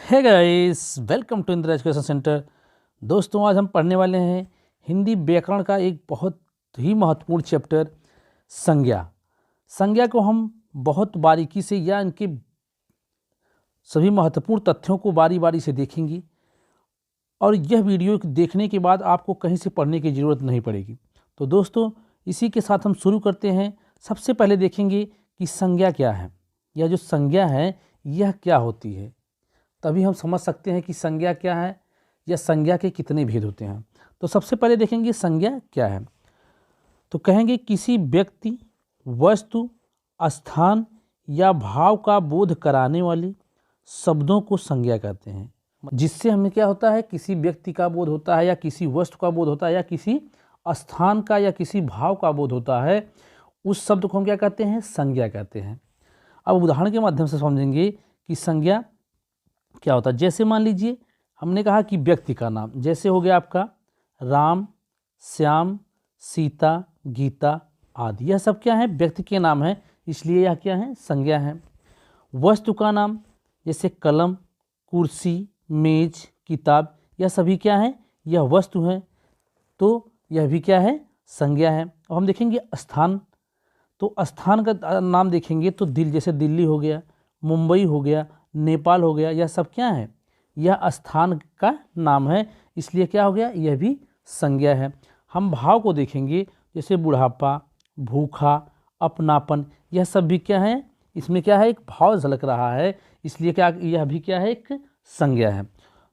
है guys, welcome to Indira education centre. दोस्तों, आज हम पढ़ने वाले हैं हिंदी व्याकरण का एक बहुत ही महत्वपूर्ण चैप्टर संज्ञा। संज्ञा को हम बहुत बारीकी से या इनके सभी महत्वपूर्ण तथ्यों को बारी बारी से देखेंगे और यह वीडियो देखने के बाद आपको कहीं से पढ़ने की ज़रूरत नहीं पड़ेगी। तो दोस्तों, इसी के साथ हम शुरू करते हैं। सबसे पहले देखेंगे कि संज्ञा क्या है। यह जो संज्ञा है यह क्या होती है, तभी हम समझ सकते हैं कि संज्ञा क्या है या संज्ञा के कितने भेद होते हैं। तो सबसे पहले देखेंगे संज्ञा क्या है। तो कहेंगे किसी व्यक्ति, वस्तु, स्थान या भाव का बोध कराने वाले शब्दों को संज्ञा कहते हैं। जिससे हमें क्या होता है, किसी व्यक्ति का बोध होता है या किसी वस्तु का बोध होता है या किसी स्थान का या किसी भाव का बोध होता है, उस शब्द को हम क्या कहते हैं, संज्ञा कहते हैं। अब उदाहरण के माध्यम से समझेंगे कि संज्ञा क्या होता है। जैसे मान लीजिए हमने कहा कि व्यक्ति का नाम, जैसे हो गया आपका राम, श्याम, सीता, गीता आदि, यह सब क्या है, व्यक्ति के नाम है, इसलिए यह क्या है, संज्ञा है। वस्तु का नाम जैसे कलम, कुर्सी, मेज, किताब, यह सभी क्या है, यह वस्तु है, तो यह भी क्या है, संज्ञा है। अब हम देखेंगे स्थान। तो स्थान का नाम देखेंगे तो जैसे दिल्ली हो गया, मुंबई हो गया, नेपाल हो गया, यह सब क्या है, यह स्थान का नाम है, इसलिए क्या हो गया, यह भी संज्ञा है। हम भाव को देखेंगे जैसे बुढ़ापा, भूखा, अपनापन, यह सब भी क्या है, इसमें क्या है, एक भाव झलक रहा है, इसलिए क्या, यह भी क्या है, एक संज्ञा है।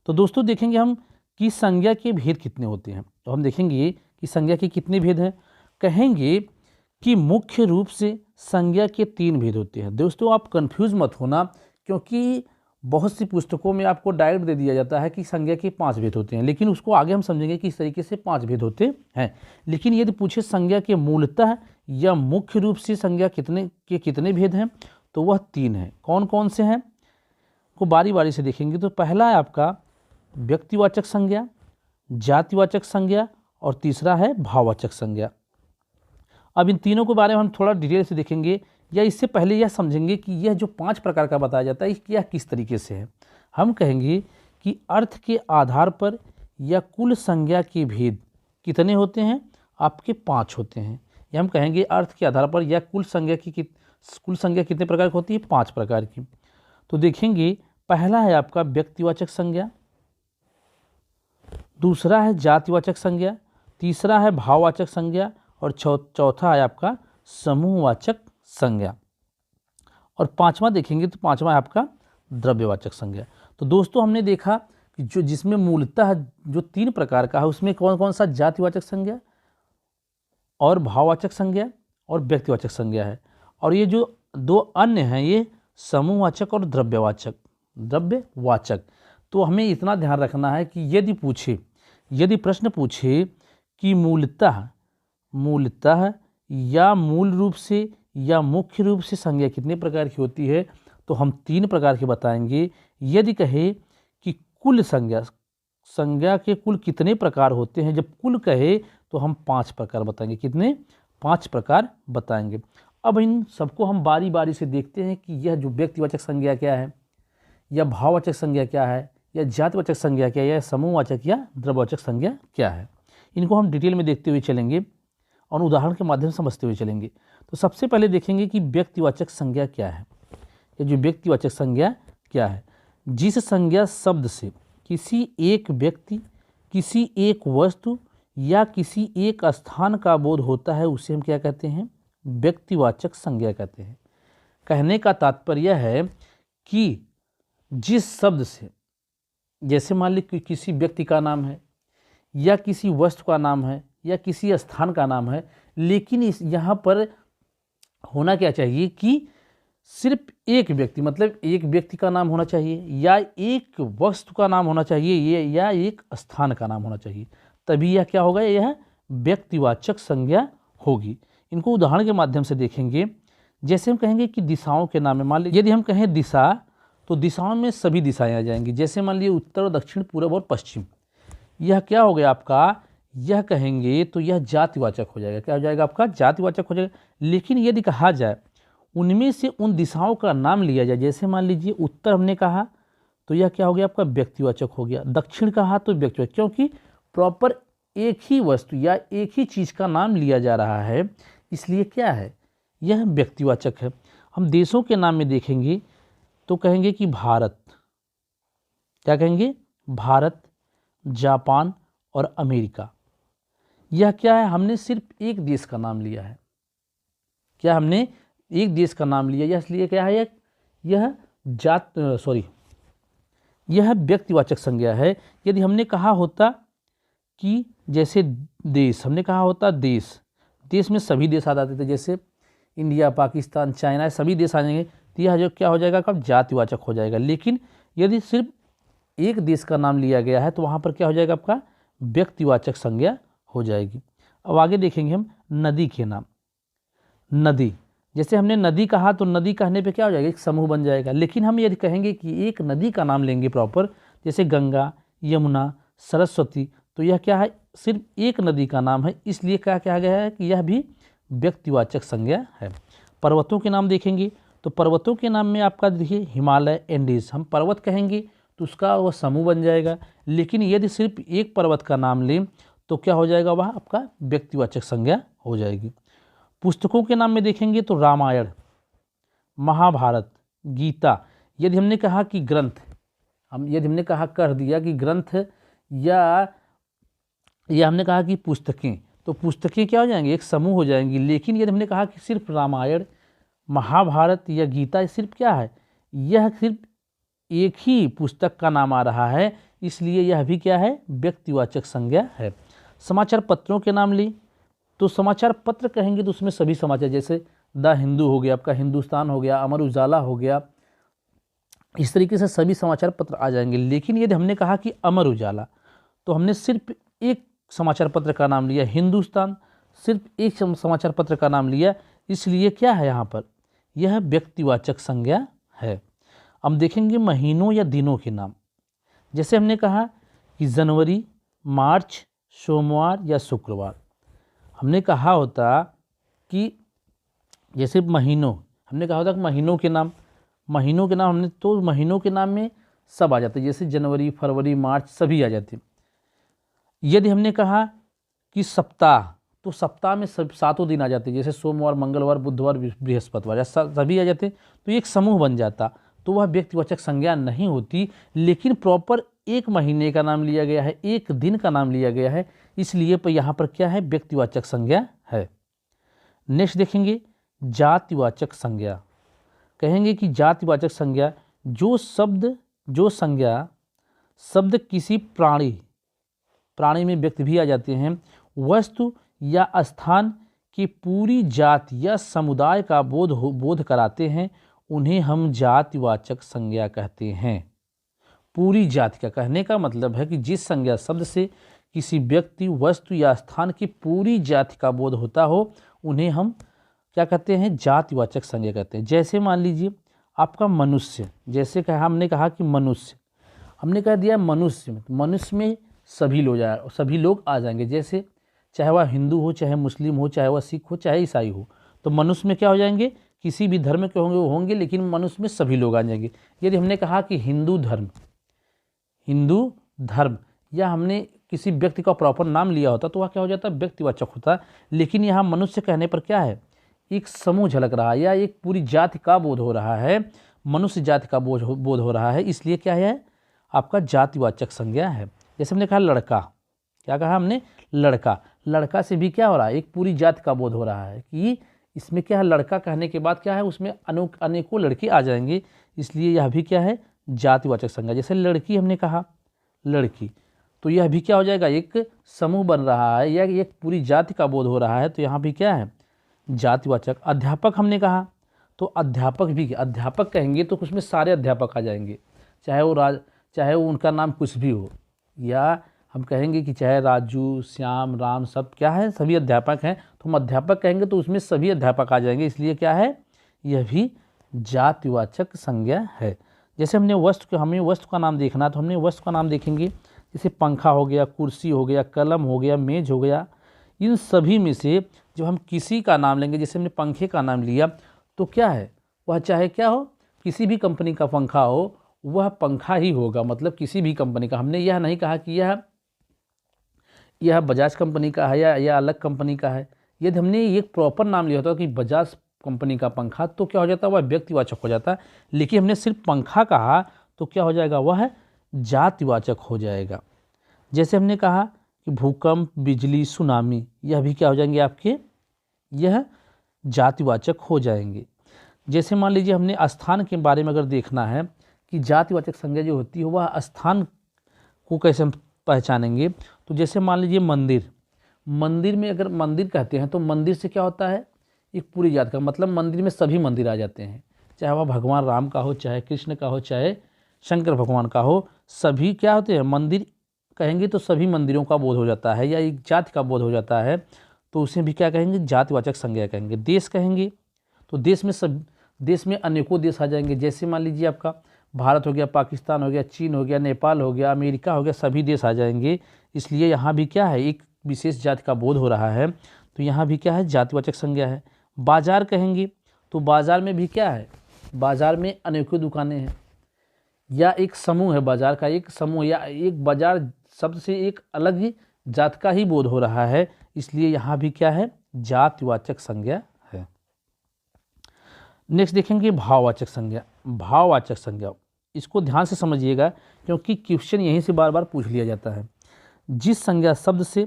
तो दोस्तों देखेंगे हम कि संज्ञा के भेद कितने होते हैं। तो हम देखेंगे कि संज्ञा के कितने भेद हैं। कहेंगे कि मुख्य रूप से संज्ञा के 3 भेद होते हैं। दोस्तों आप कंफ्यूज मत होना, क्योंकि बहुत सी पुस्तकों में आपको डायरेक्ट दे दिया जाता है कि संज्ञा के 5 भेद होते हैं, लेकिन उसको आगे हम समझेंगे कि इस तरीके से 5 भेद होते हैं। लेकिन यदि पूछे संज्ञा के मूलतः या मुख्य रूप से संज्ञा कितने भेद हैं, तो वह 3 हैं। कौन कौन से हैं को बारी बारी से देखेंगे। तो पहला है आपका व्यक्तिवाचक संज्ञा, जातिवाचक संज्ञा और तीसरा है भाववाचक संज्ञा। अब इन तीनों के बारे में हम थोड़ा डिटेल से देखेंगे, या इससे पहले यह समझेंगे कि यह जो 5 प्रकार का बताया जाता है यह किस तरीके से है। हम कहेंगे कि अर्थ के आधार पर या कुल संज्ञा के भेद कितने होते हैं, आपके 5 होते हैं। या हम कहेंगे अर्थ के आधार पर या कुल संज्ञा कितने प्रकार की होती है, 5 प्रकार की। तो देखेंगे पहला है आपका व्यक्तिवाचक संज्ञा, दूसरा है जातिवाचक संज्ञा, तीसरा है भाववाचक संज्ञा और चौथा है आपका समूहवाचक संज्ञा। और 5वां देखेंगे तो 5वां है आपका द्रव्यवाचक संज्ञा। तो दोस्तों हमने देखा कि जिसमें मूलतः जो 3 प्रकार का है उसमें कौन कौन सा जातिवाचक संज्ञा और भाववाचक संज्ञा और व्यक्तिवाचक संज्ञा है, और ये जो 2 अन्य हैं ये समूहवाचक और द्रव्यवाचक। तो हमें इतना ध्यान रखना है कि यदि प्रश्न पूछे कि मूलतः या मूल रूप से या मुख्य रूप से संज्ञा कितने प्रकार की होती है, तो हम 3 प्रकार के बताएंगे। यदि कहे कि कुल संज्ञा के कुल कितने प्रकार होते हैं, जब कुल कहे तो हम 5 प्रकार बताएंगे। कितने, 5 प्रकार बताएंगे। अब इन सबको हम बारी बारी से देखते हैं कि यह जो व्यक्तिवाचक संज्ञा क्या है, या भाववाचक संज्ञा क्या है, या जातिवाचक संज्ञा क्या है, या समूहवाचक या द्रव्यवाचक संज्ञा क्या है। इनको हम डिटेल में देखते हुए चलेंगे और उदाहरण के माध्यम से समझते हुए चलेंगे। तो सबसे पहले देखेंगे कि व्यक्तिवाचक संज्ञा क्या है। ये जो व्यक्तिवाचक संज्ञा क्या है, जिस संज्ञा शब्द से किसी एक व्यक्ति, किसी एक वस्तु या किसी एक स्थान का बोध होता है उसे हम क्या कहते हैं, व्यक्तिवाचक संज्ञा कहते हैं। कहने का तात्पर्य है कि जिस शब्द से, जैसे मान लीजिए किसी व्यक्ति का नाम है या किसी वस्तु का नाम है या किसी स्थान का नाम है, लेकिन यहाँ पर होना क्या चाहिए कि सिर्फ एक व्यक्ति, मतलब एक व्यक्ति का नाम होना चाहिए या एक वस्तु का नाम होना चाहिए या एक स्थान का नाम होना चाहिए, तभी यह क्या होगा, यह व्यक्तिवाचक संज्ञा होगी। इनको उदाहरण के माध्यम से देखेंगे। जैसे हम कहेंगे कि दिशाओं के नाम है, मान लीजिए यदि हम कहें दिशा, तो दिशाओं में सभी दिशाएं आ जाएंगी। जैसे मान लीजिए उत्तर, दक्षिण, पूर्व और पश्चिम, यह क्या हो गया आपका, यह कहेंगे तो यह जातिवाचक हो जाएगा। क्या हो जाएगा आपका, जातिवाचक हो जाएगा। लेकिन यदि कहा जाए उनमें से उन दिशाओं का नाम लिया जाए, जैसे मान लीजिए उत्तर हमने कहा तो यह क्या हो गया आपका व्यक्तिवाचक हो गया। दक्षिण कहा तो व्यक्तिवाचक, क्योंकि प्रॉपर एक ही वस्तु या एक ही चीज़ का नाम लिया जा रहा है, इसलिए क्या है, यह व्यक्तिवाचक है। हम देशों के नाम में देखेंगे तो कहेंगे कि भारत, क्या कहेंगे, भारत, जापान और अमेरिका। यह क्या है, हमने सिर्फ एक देश का नाम लिया है। क्या हमने एक देश का नाम लिया, इसलिए क्या है, यह व्यक्तिवाचक संज्ञा है। यदि हमने कहा होता कि जैसे देश, हमने कहा होता देश में सभी देश आ जाते थे, जैसे इंडिया, पाकिस्तान, चाइना, सभी देश आ जाएंगे, तो यह जो क्या हो जाएगा, कब जातिवाचक हो जाएगा। लेकिन यदि सिर्फ एक देश का नाम लिया गया है तो वहाँ पर क्या हो जाएगा, आपका व्यक्तिवाचक संज्ञा हो जाएगी। अब आगे देखेंगे हम नदी के नाम। नदी, जैसे हमने नदी कहा तो नदी कहने पे क्या हो जाएगा, एक समूह बन जाएगा। लेकिन हम यदि कहेंगे कि एक नदी का नाम लेंगे प्रॉपर, जैसे गंगा, यमुना, सरस्वती, तो यह क्या है, सिर्फ एक नदी का नाम है, इसलिए क्या कहा गया है कि यह भी व्यक्तिवाचक संज्ञा है। पर्वतों के नाम देखेंगे तो पर्वतों के नाम में आपका देखिए हिमालय, एंडीज, हम पर्वत कहेंगे तो उसका वह समूह बन जाएगा। लेकिन यदि सिर्फ एक पर्वत का नाम लें तो क्या हो जाएगा, वह आपका व्यक्तिवाचक संज्ञा हो जाएगी। पुस्तकों के नाम में देखेंगे तो रामायण, महाभारत, गीता। यदि हमने कहा कि ग्रंथ, यदि हमने कहा कर दिया कि ग्रंथ या हमने कहा कि पुस्तकें, तो पुस्तकें क्या हो जाएंगी, एक समूह हो जाएंगी। लेकिन यदि हमने कहा कि सिर्फ रामायण, महाभारत या गीता, सिर्फ क्या है, यह सिर्फ एक ही पुस्तक का नाम आ रहा है, इसलिए यह भी क्या है, व्यक्तिवाचक संज्ञा है। समाचार पत्रों के नाम ली तो समाचार पत्र कहेंगे तो उसमें सभी समाचार, जैसे द हिंदू हो गया, आपका हिंदुस्तान हो गया, अमर उजाला हो गया, इस तरीके से सभी समाचार पत्र आ जाएंगे। लेकिन यदि हमने कहा कि अमर उजाला, तो हमने सिर्फ एक समाचार पत्र का नाम लिया, हिंदुस्तान सिर्फ एक समाचार पत्र का नाम लिया, इसलिए क्या है, यहाँ पर यह व्यक्तिवाचक संज्ञा है। हम देखेंगे महीनों या दिनों के नाम। जैसे हमने कहा कि जनवरी, मार्च, सोमवार या शुक्रवार। हमने कहा होता कि जैसे महीनों, हमने कहा होता कि महीनों के नाम हमने, तो महीनों के नाम में सब आ जाते, जैसे जनवरी, फरवरी, मार्च, सभी आ जाते। यदि हमने कहा कि सप्ताह, तो सप्ताह में सब 7 दिन आ जाते, जैसे सोमवार, मंगलवार, बुधवार, बृहस्पतिवार, सभी आ जाते, तो एक समूह बन जाता, तो वह व्यक्तिवाचक संज्ञा नहीं होती। लेकिन प्रॉपर एक महीने का नाम लिया गया है, एक दिन का नाम लिया गया है, इसलिए पर यहाँ पर क्या है, व्यक्तिवाचक संज्ञा है। नेक्स्ट देखेंगे जातिवाचक संज्ञा। कहेंगे कि जातिवाचक संज्ञा जो संज्ञा शब्द किसी प्राणी में व्यक्त भी आ जाते हैं, वस्तु या स्थान की पूरी जाति या समुदाय का बोध कराते हैं, उन्हें हम जातिवाचक संज्ञा कहते हैं। पूरी जाति का कहने का मतलब है कि जिस संज्ञा शब्द से किसी व्यक्ति, वस्तु या स्थान की पूरी जाति का बोध होता हो, उन्हें हम क्या कहते हैं, जातिवाचक संज्ञा कहते हैं। जैसे मान लीजिए आपका मनुष्य, जैसे कहा, हमने कहा कि मनुष्य, हमने कह दिया मनुष्य में सभी लोग आ जाएंगे, जैसे चाहे वह हिंदू हो, चाहे मुस्लिम हो, चाहे वह सिख हो, चाहे ईसाई हो, तो मनुष्य में क्या हो जाएंगे, किसी भी धर्म के होंगे वो होंगे, लेकिन मनुष्य में सभी लोग आ जाएंगे। यदि हमने कहा कि हिंदू धर्म या हमने किसी व्यक्ति का प्रॉपर नाम लिया होता तो वह क्या हो जाता, व्यक्तिवाचक होता। लेकिन यहाँ मनुष्य कहने पर क्या है, एक समूह झलक रहा है या एक पूरी जाति का बोध हो रहा है, मनुष्य जाति का बोध हो रहा है, इसलिए क्या है, आपका जातिवाचक संज्ञा है। जैसे हमने कहा लड़का, क्या कहा हमने, लड़का से भी क्या हो रहा है, एक पूरी जाति का बोध हो रहा है कि इसमें क्या है, लड़का कहने के बाद क्या है, उसमें अनेकों लड़के आ जाएंगे, इसलिए यह भी क्या है, जातिवाचक संज्ञा। जैसे लड़की, हमने कहा लड़की, तो यह भी क्या हो जाएगा, एक समूह बन रहा है या एक पूरी जाति का बोध हो रहा है, तो यहाँ भी क्या है, जातिवाचक। अध्यापक हमने कहा तो अध्यापक कहेंगे तो उसमें सारे अध्यापक आ जाएंगे, चाहे वो उनका नाम कुछ भी हो, या हम कहेंगे कि चाहे राजू, श्याम, राम, सब क्या है, सभी अध्यापक हैं, तो हम अध्यापक कहेंगे तो उसमें सभी अध्यापक आ जाएंगे, इसलिए क्या है, यह भी जातिवाचक संज्ञा है। जैसे हमें वस्तु का नाम देखना, तो हमने वस्तु का नाम देखेंगे, जैसे पंखा हो गया, कुर्सी हो गया, कलम हो गया, मेज हो गया, इन सभी में से जब हम किसी का नाम लेंगे, जैसे हमने पंखे का नाम लिया, तो क्या है, वह चाहे क्या हो, किसी भी कंपनी का पंखा हो, वह पंखा ही होगा, मतलब किसी भी कंपनी का। हमने यह नहीं कहा कि यह बजाज कंपनी का है या अलग कंपनी का है। यदि हमने एक प्रॉपर नाम लिया होता कि बजाज कंपनी का पंखा, तो क्या हो जाता है, वह व्यक्तिवाचक हो जाता। लेकिन हमने सिर्फ पंखा कहा तो क्या हो जाएगा, वह जातिवाचक हो जाएगा। जैसे हमने कहा कि भूकंप, बिजली, सुनामी, यह भी क्या हो जाएंगे आपके, यह जातिवाचक हो जाएंगे। जैसे मान लीजिए हमने स्थान के बारे में अगर देखना है कि जातिवाचक संज्ञा जो होती है वह स्थान को कैसे हम पहचानेंगे, तो जैसे मान लीजिए मंदिर, मंदिर में अगर मंदिर कहते हैं तो मंदिर से क्या होता है, एक पूरी जात का, मतलब मंदिर में सभी मंदिर आ जाते हैं, चाहे वह भगवान राम का हो, चाहे कृष्ण का हो, चाहे शंकर भगवान का हो, सभी क्या होते हैं, मंदिर कहेंगे तो सभी मंदिरों का बोध हो जाता है या एक जाति का बोध हो जाता है, तो उसे भी क्या कहेंगे, जातिवाचक संज्ञा कहेंगे। देश कहेंगे तो देश में अनेकों देश आ जाएंगे। जैसे मान लीजिए आपका भारत हो गया, पाकिस्तान हो गया, चीन हो गया, नेपाल हो गया, अमेरिका हो गया, सभी देश आ जाएंगे। इसलिए यहाँ भी क्या है, एक विशेष जाति का बोध हो रहा है, तो यहाँ भी क्या है, जातिवाचक संज्ञा है। बाजार कहेंगे तो बाजार में भी क्या है, बाजार में अनेकों दुकानें हैं या एक समूह है, बाजार का एक समूह या एक बाजार शब्द से एक अलग ही जात का ही बोध हो रहा है, इसलिए यहाँ भी क्या है, जातिवाचक संज्ञा है। नेक्स्ट देखेंगे भाववाचक संज्ञा। भाववाचक संज्ञा, इसको ध्यान से समझिएगा क्योंकि क्वेश्चन यहीं से बार बार पूछ लिया जाता है। जिस संज्ञा शब्द से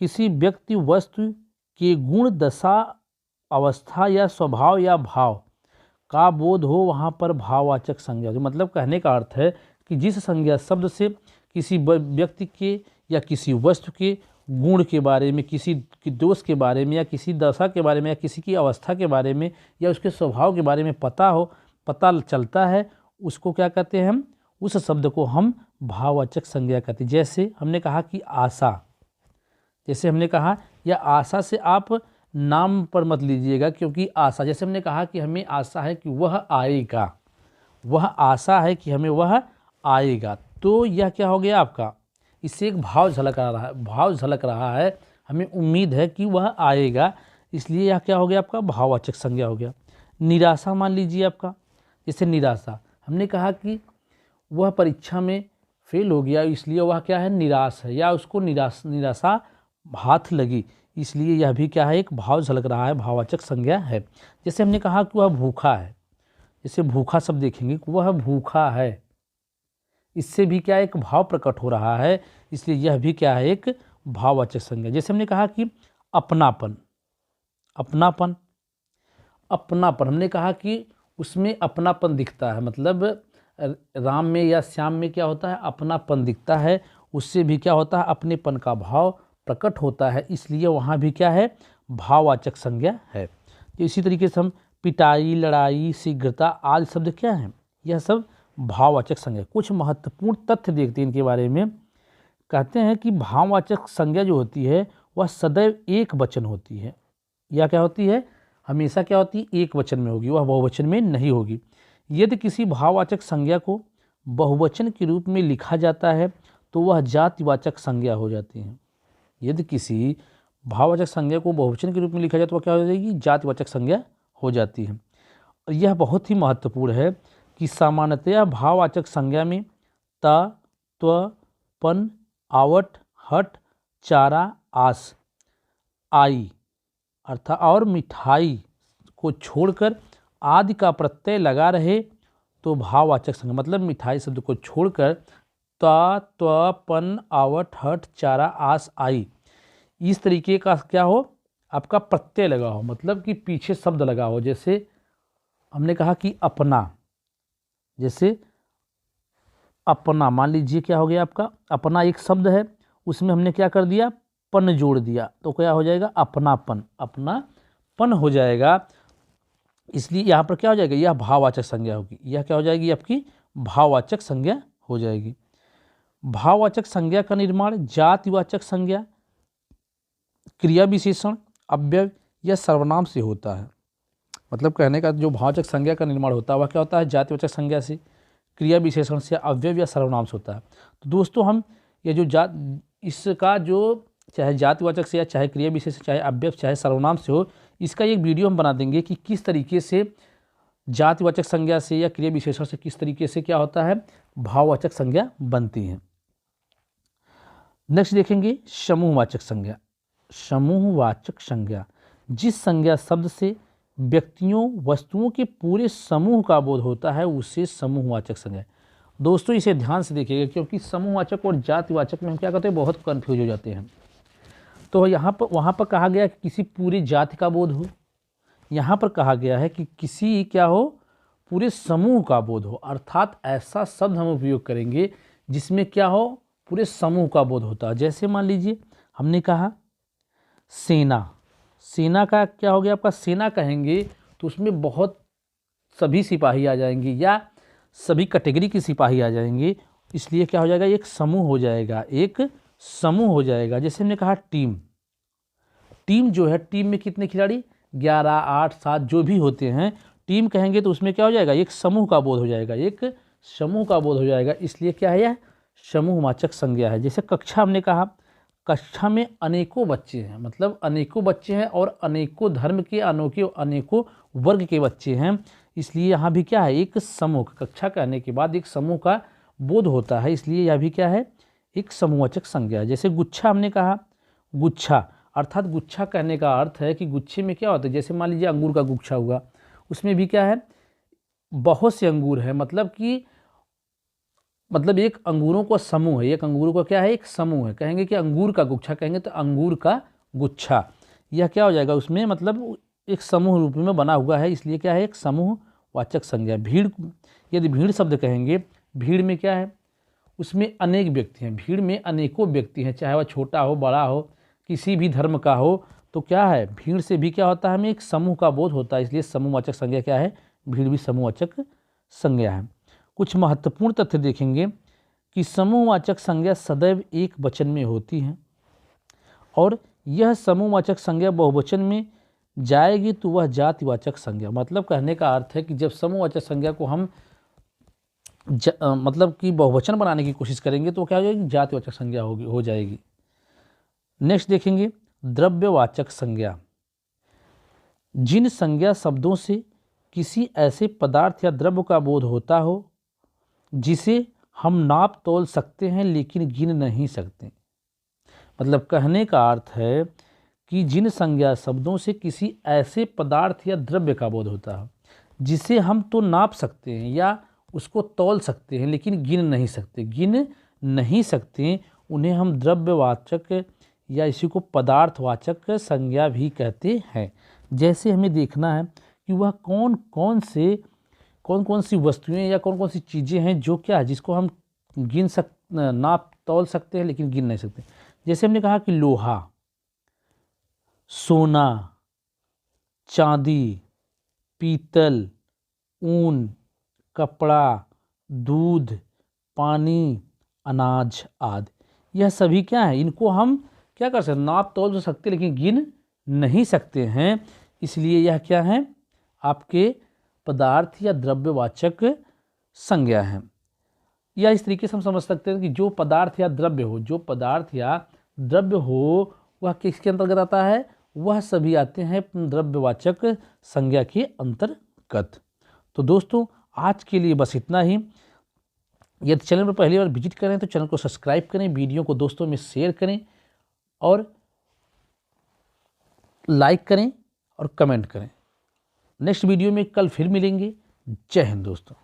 किसी व्यक्ति वस्तु के गुण, दशा, अवस्था या स्वभाव या भाव का बोध हो, वहाँ पर भाववाचक संज्ञा। जो मतलब कहने का अर्थ है कि जिस संज्ञा शब्द से किसी व्यक्ति के या किसी वस्तु के गुण के बारे में, किसी की दोष के बारे में या किसी दशा के बारे में या किसी की अवस्था के बारे में या उसके स्वभाव के बारे में पता चलता है, उसको क्या कहते हैं हम, उस शब्द को हम भाववाचक संज्ञा कहते हैं। जैसे हमने कहा कि आशा, जैसे हमने कहा, या आशा से आप नाम पर मत लीजिएगा क्योंकि आशा, जैसे हमने कहा कि हमें आशा है कि वह आएगा, वह आशा है कि हमें वह आएगा, तो यह क्या हो गया आपका, इससे एक भाव झलक रहा है, हमें उम्मीद है कि वह आएगा, इसलिए यह क्या हो गया आपका, भाववाचक संज्ञा हो गया। निराशा मान लीजिए आपका, जैसे निराशा, हमने कहा कि वह परीक्षा में फेल हो गया इसलिए वह क्या है, निराश है, या उसको निराशा हाथ लगी, इसलिए यह भी क्या है, एक भाव झलक रहा है, भाववाचक संज्ञा है। जैसे हमने कहा कि वह भूखा है, जैसे भूखा शब्द देखेंगे, वह भूखा है, इससे भी क्या एक भाव प्रकट हो रहा है, इसलिए यह भी क्या है, एक भाववाचक संज्ञा। जैसे हमने कहा कि अपनापन, हमने कहा कि उसमें अपनापन दिखता है, मतलब राम में या श्याम में क्या होता है, अपनापन दिखता है, उससे भी क्या होता है, अपनेपन का भाव प्रकट होता है, इसलिए वहाँ भी क्या है, भाववाचक संज्ञा है। तो इसी तरीके से हम पिटाई, लड़ाई, शीघ्रता आदि शब्द क्या हैं, यह सब भाववाचक संज्ञा। कुछ महत्वपूर्ण तथ्य देखते हैं इनके बारे में। कहते हैं कि भाववाचक संज्ञा जो होती है वह सदैव एक वचन होती है, या क्या होती है, हमेशा क्या होती है, एक वचन में होगी, वह बहुवचन में नहीं होगी। यदि किसी भाववाचक संज्ञा को बहुवचन के रूप में लिखा जाता है तो वह जातिवाचक संज्ञा हो जाती है। यदि किसी भाववाचक संज्ञा को बहुवचन के रूप में लिखा जाए तो वह क्या हो जाएगी, जातिवाचक संज्ञा हो जाती है। और यह बहुत ही महत्वपूर्ण है कि सामान्यतया भाववाचक संज्ञा में ता, त्व, पन, आवट, हट, चारा, आस, आई अर्थात और मिठाई को छोड़कर आदि का प्रत्यय लगा रहे तो भाववाचक संज्ञा, मतलब मिठाई शब्द को छोड़कर ता, त्व, पन, आवट, हट, चारा, आस, आई, इस तरीके का क्या हो, आपका प्रत्यय लगा हो, मतलब कि पीछे शब्द लगा हो। जैसे हमने कहा कि अपना, जैसे अपना मान लीजिए क्या हो गया आपका, अपना एक शब्द है, उसमें हमने क्या कर दिया, पन जोड़ दिया, तो क्या हो जाएगा, अपनापन हो जाएगा। इसलिए यहाँ पर क्या हो जाएगा, यह भाववाचक संज्ञा होगी, यह क्या हो जाएगी, आपकी भाववाचक संज्ञा हो जाएगी। भाववाचक संज्ञा का निर्माण जातिवाचक संज्ञा, क्रिया विशेषण, अव्यय या सर्वनाम से होता है। मतलब कहने का जो भाववाचक संज्ञा का निर्माण होता है वह क्या होता है, जातिवाचक संज्ञा से, क्रिया विशेषण से, अव्यय या सर्वनाम से होता है। तो दोस्तों हम ये जो इसका जो चाहे जातिवाचक से या चाहे क्रिया विशेषण, चाहे अव्यय, चाहे सर्वनाम से हो, इसका एक वीडियो हम बना देंगे कि किस तरीके से जातिवाचक संज्ञा से या क्रिया विशेषण से किस तरीके से क्या होता है, भाववाचक संज्ञा बनती है। नेक्स्ट देखेंगे समूहवाचक संज्ञा। समूहवाचक संज्ञा जिस संज्ञा शब्द से व्यक्तियों वस्तुओं के पूरे समूह का बोध होता है उसे समूहवाचक संज्ञा। दोस्तों इसे ध्यान से देखिएगा, क्योंकि समूहवाचक और जातिवाचक में हम क्या करते हैं, बहुत कंफ्यूज हो जाते हैं। तो वहाँ पर कहा गया कि किसी पूरी जाति का बोध हो, यहाँ पर कहा गया है कि किसी क्या हो, पूरे समूह का बोध हो, अर्थात ऐसा शब्द हम उपयोग करेंगे जिसमें क्या हो, पूरे समूह का बोध होता है। जैसे मान लीजिए हमने कहा सेना, सेना का क्या हो गया आपका, सेना कहेंगे तो उसमें बहुत सभी सिपाही आ जाएंगे या सभी कैटेगरी के सिपाही आ जाएंगे, इसलिए क्या हो जाएगा, एक समूह हो जाएगा, एक समूह हो जाएगा। जैसे हमने कहा टीम, टीम जो है, टीम में कितने खिलाड़ी, 11, 8, 7 जो भी होते हैं, टीम कहेंगे तो उसमें क्या हो जाएगा, एक समूह का बोध हो जाएगा, एक समूह का बोध हो जाएगा, इसलिए क्या है, यह समूहवाचक संज्ञा है। जैसे कक्षा हमने कहा, कक्षा में अनेकों बच्चे हैं, मतलब अनेकों बच्चे हैं और अनेकों धर्म के अनेकों वर्ग के बच्चे हैं, इसलिए यहाँ भी क्या है, एक समूह, कक्षा कहने के बाद एक समूह का बोध होता है, इसलिए यह भी क्या है, एक समूहवाचक संज्ञा है। जैसे गुच्छा हमने कहा, गुच्छा अर्थात गुच्छा कहने का अर्थ है कि गुच्छे में क्या होता है, जैसे मान लीजिए अंगूर का गुच्छा हुआ, उसमें भी क्या है, बहुत से अंगूर है, मतलब एक अंगूरों का समूह है, एक अंगूरों का क्या है, एक समूह है। कहेंगे कि अंगूर का गुच्छा, कहेंगे तो अंगूर का गुच्छा, यह क्या हो जाएगा, उसमें मतलब एक समूह रूप में बना हुआ है, इसलिए क्या है, एक समूहवाचक संज्ञा। भीड़, यदि भीड़ शब्द कहेंगे, भीड़ में क्या है, उसमें अनेक व्यक्ति हैं, भीड़ में अनेकों व्यक्ति हैं, चाहे वह छोटा हो बड़ा हो, किसी भी धर्म का हो, तो क्या है, भीड़ से भी क्या होता है, हमें एक समूह का बोध होता है, इसलिए समूहवाचक संज्ञा क्या है, भीड़ भी समूहवाचक संज्ञा है। कुछ महत्वपूर्ण तथ्य देखेंगे कि समूहवाचक संज्ञा सदैव एक वचन में होती है, और यह समूहवाचक संज्ञा बहुवचन में जाएगी तो वह जातिवाचक संज्ञा। मतलब कहने का अर्थ है कि जब समूहवाचक संज्ञा को हम मतलब कि बहुवचन बनाने की कोशिश करेंगे तो क्या हो जाएगी, जातिवाचक संज्ञा हो जाएगी। नेक्स्ट देखेंगे द्रव्यवाचक संज्ञा। जिन संज्ञा शब्दों से किसी ऐसे पदार्थ या द्रव्य का बोध होता हो जिसे हम नाप तोल सकते हैं लेकिन गिन नहीं सकते। मतलब कहने का अर्थ है कि जिन संज्ञा शब्दों से किसी ऐसे पदार्थ या द्रव्य का बोध होता है जिसे हम तो नाप सकते हैं या उसको तौल सकते हैं लेकिन गिन नहीं सकते, उन्हें हम द्रव्यवाचक या इसी को पदार्थवाचक संज्ञा भी कहते हैं। जैसे हमें देखना है कि वह कौन कौन सी वस्तुएं या कौन कौन सी चीज़ें हैं जो क्या है, जिसको हम नाप तौल सकते हैं लेकिन गिन नहीं सकते। जैसे हमने कहा कि लोहा, सोना, चांदी, पीतल, ऊन, कपड़ा, दूध, पानी, अनाज आदि, यह सभी क्या है, इनको हम क्या कर सकते हैं, नाप तौल तो सकते लेकिन गिन नहीं सकते हैं, इसलिए यह क्या है, आपके पदार्थ या द्रव्यवाचक संज्ञा है। या इस तरीके से हम समझ सकते हैं कि जो पदार्थ या द्रव्य हो वह किसके अंतर्गत आता है, वह सभी आते हैं द्रव्यवाचक संज्ञा के अंतर्गत। तो दोस्तों आज के लिए बस इतना ही। यदि चैनल पर पहली बार विजिट करें तो चैनल को सब्सक्राइब करें, वीडियो को दोस्तों में शेयर करें और लाइक करें और कमेंट करें। नेक्स्ट वीडियो में कल फिर मिलेंगे। जय हिंद दोस्तों।